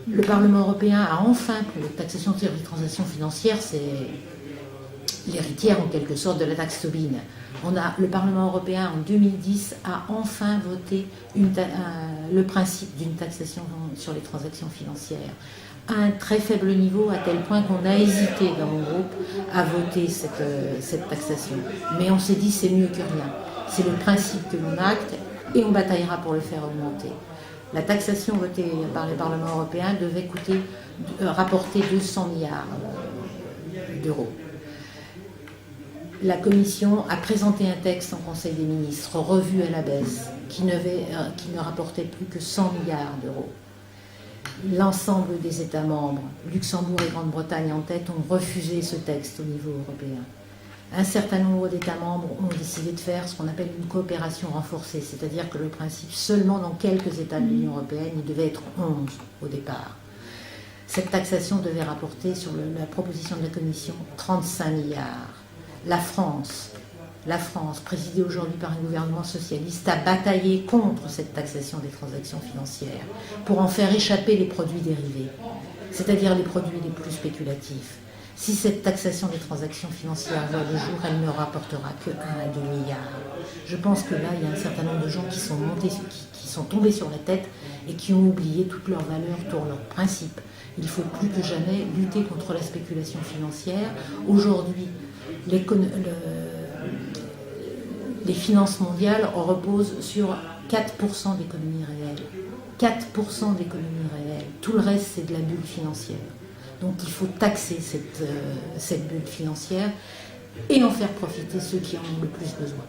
Le Parlement européen a enfin, pour la taxation sur les transactions financières, c'est l'héritière en quelque sorte de la taxe Tobin. Le Parlement européen en 2010 a enfin voté le principe d'une taxation sur les transactions financières à un très faible niveau, à tel point qu'on a hésité dans mon groupe à voter cette taxation. Mais on s'est dit c'est mieux que rien. C'est le principe que l'on acte et on bataillera pour le faire augmenter. La taxation votée par le Parlement européen devait rapporter 200 milliards d'euros. La Commission a présenté un texte en Conseil des ministres, revu à la baisse, qui ne rapportait plus que 100 milliards d'euros. L'ensemble des États membres, Luxembourg et Grande-Bretagne en tête, ont refusé ce texte au niveau européen. Un certain nombre d'États membres ont décidé de faire ce qu'on appelle une coopération renforcée, c'est-à-dire que le principe, seulement dans quelques États de l'Union européenne, il devait être 11 au départ. Cette taxation devait rapporter, sur la proposition de la Commission, 35 milliards. La France, présidée aujourd'hui par un gouvernement socialiste, a bataillé contre cette taxation des transactions financières pour en faire échapper les produits dérivés, c'est-à-dire les produits les plus spéculatifs. Si cette taxation des transactions financières voit le jour, elle ne rapportera que 1 à 2 milliards. Je pense que là, il y a un certain nombre de gens qui sont tombés sur la tête et qui ont oublié toutes leurs valeurs, tous leurs principes. Il faut plus que jamais lutter contre la spéculation financière. Aujourd'hui, les finances mondiales reposent sur 4% d'économie réelle. 4% d'économie réelle. Tout le reste, c'est de la bulle financière. Donc il faut taxer cette bulle financière et en faire profiter ceux qui en ont le plus besoin.